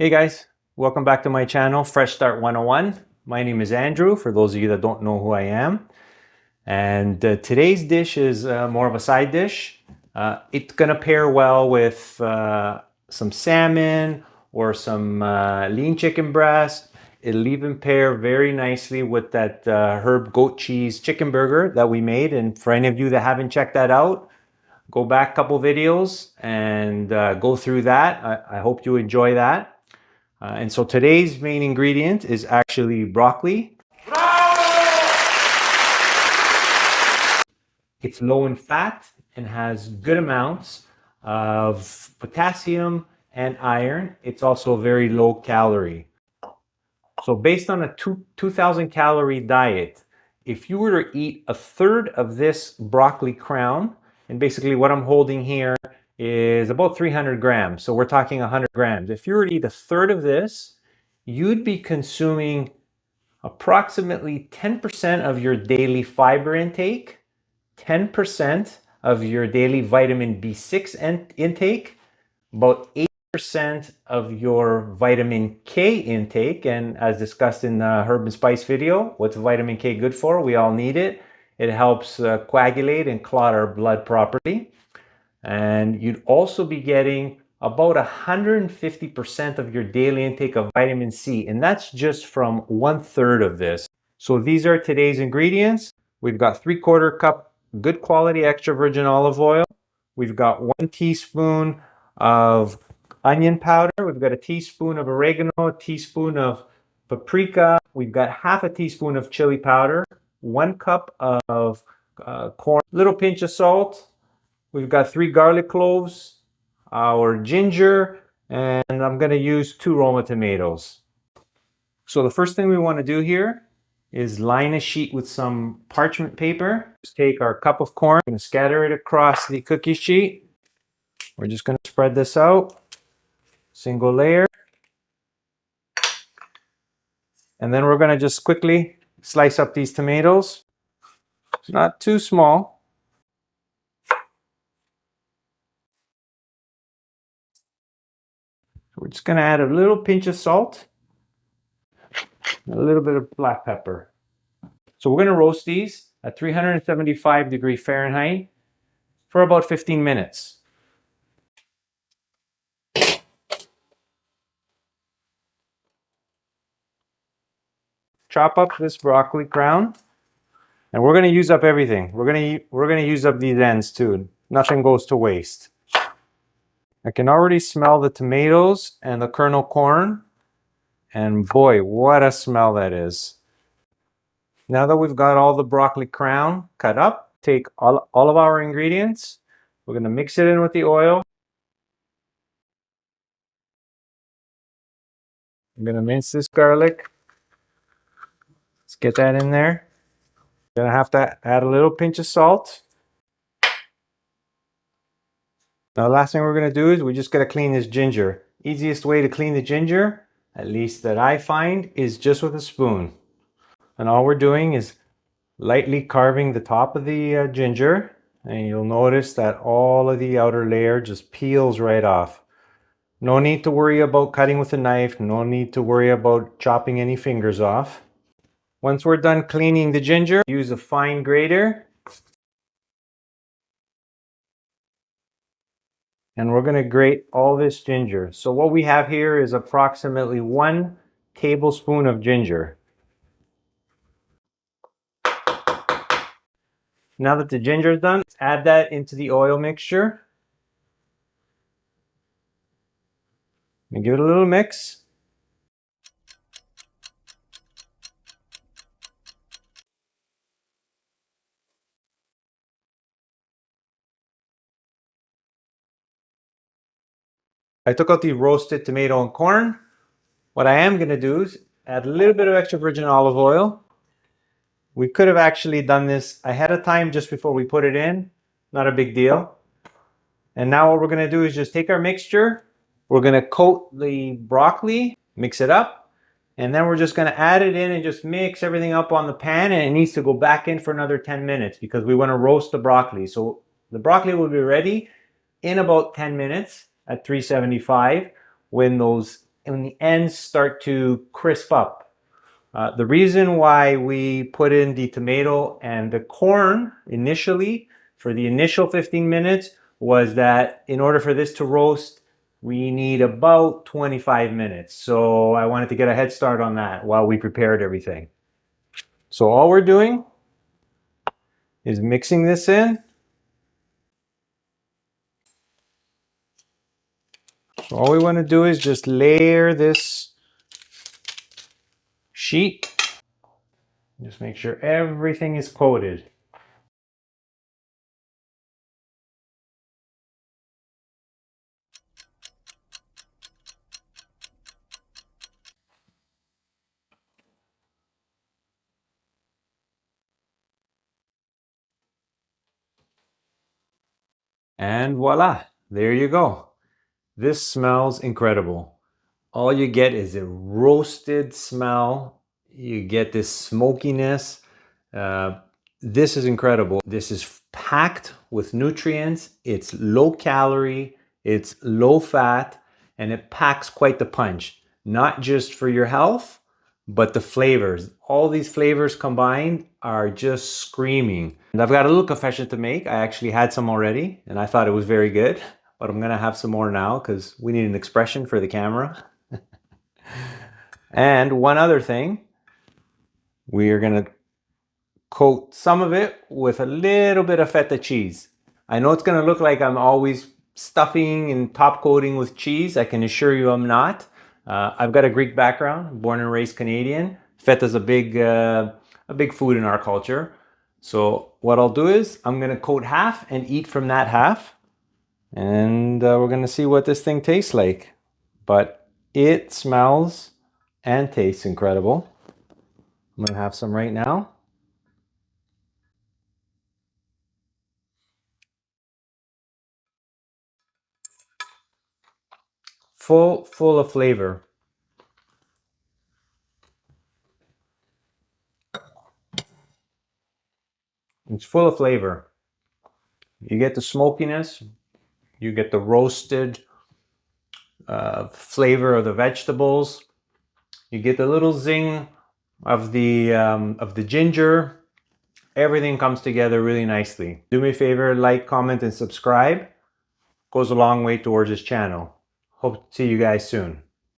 Hey guys, welcome back to my channel, Fresh Start 101. My name is Andrew, for those of you that don't know who I am. And today's dish is more of a side dish. It's gonna pair well with some salmon or some lean chicken breast. It'll even pair very nicely with that herb goat cheese chicken burger that we made. And for any of you that haven't checked that out, go back a couple videos and go through that. I hope you enjoy that. And so today's main ingredient is actually broccoli. It's low in fat and has good amounts of potassium and iron. It's also very low calorie. So based on a 2,000 calorie diet, if you were to eat a third of this broccoli crown, and basically what I'm holding here is about 300 grams. So we're talking 100 grams. If you were to eat a third of this, you'd be consuming approximately 10% of your daily fiber intake, 10% of your daily vitamin B6 intake, about 8% of your vitamin K intake. And as discussed in the herb and spice video, what's vitamin K good for? We all need it. It helps coagulate and clot our blood properly. And you'd also be getting about 150% of your daily intake of vitamin C. And that's just from 1/3 of this. So these are today's ingredients. We've got 3/4 cup good quality extra virgin olive oil. We've got 1 teaspoon of onion powder. We've got a teaspoon of oregano, a teaspoon of paprika. We've got half a teaspoon of chili powder, 1 cup of corn, little pinch of salt. We've got 3 garlic cloves, our ginger, and I'm going to use 2 Roma tomatoes. So the first thing we want to do here is line a sheet with some parchment paper. Just take our cup of corn, I'm going to scatter it across the cookie sheet. We're just going to spread this out, single layer. And then we're going to just quickly slice up these tomatoes. It's not too small. We're just going to add a little pinch of salt, a little bit of black pepper. So we're going to roast these at 375 Fahrenheit for about 15 minutes. Chop up this broccoli crown, and we're going to use up everything. We're going to use up these ends too. Nothing goes to waste. I can already smell the tomatoes and the kernel corn, and boy, what a smell that is. Now that we've got all the broccoli crown cut up, take all of our ingredients. We're going to mix it in with the oil. I'm going to mince this garlic. Let's get that in there. Going to have to add a little pinch of salt. Now the last thing we're going to do is we just got to clean this ginger. Easiest way to clean the ginger, at least that I find, is just with a spoon. And all we're doing is lightly carving the top of the ginger, and you'll notice that all of the outer layer just peels right off. No need to worry about cutting with a knife, no need to worry about chopping any fingers off. Once we're done cleaning the ginger, use a fine grater. And we're going to grate all this ginger. So what we have here is approximately 1 tablespoon of ginger. Now that the ginger is done, let's add that into the oil mixture. And give it a little mix. I took out the roasted tomato and corn. What I am going to do is add a little bit of extra virgin olive oil. We could have actually done this ahead of time just before we put it in. Not a big deal. And now what we're going to do is just take our mixture. We're going to coat the broccoli, mix it up, and then we're just going to add it in and just mix everything up on the pan, and it needs to go back in for another 10 minutes because we want to roast the broccoli. So the broccoli will be ready in about 10 minutes at 375 when those and the ends start to crisp up. The reason why we put in the tomato and the corn initially for the initial 15 minutes was that in order for this to roast, we need about 25 minutes. So I wanted to get a head start on that while we prepared everything. So all we're doing is mixing this in. So all we want to do is just layer this sheet. Just make sure everything is coated. And voila, there you go. This smells incredible. All you get is a roasted smell. You get this smokiness. Uh, this is incredible. This is packed with nutrients. It's low calorie, it's low fat, and it packs quite the punch. Not just for your health, but the flavors. All these flavors combined are just screaming. And I've got a little confession to make. I actually had some already, and I thought it was very good. But I'm gonna have some more now because we need an expression for the camera. And one other thing, we are gonna coat some of it with a little bit of feta cheese. I know it's gonna look like I'm always stuffing and top coating with cheese. I can assure you I'm not. I've got a Greek background, born and raised Canadian. Feta's a big food in our culture. So what I'll do is I'm gonna coat half and eat from that half. And we're gonna see what this thing tastes like. But it smells and tastes incredible. I'm gonna have some right now. Full of flavor. It's full of flavor. You get the smokiness, you get the roasted flavor of the vegetables, you get the little zing of the ginger. Everything comes together really nicely. Do me a favor, like, comment, and subscribe. Goes a long way towards this channel. Hope to see you guys soon.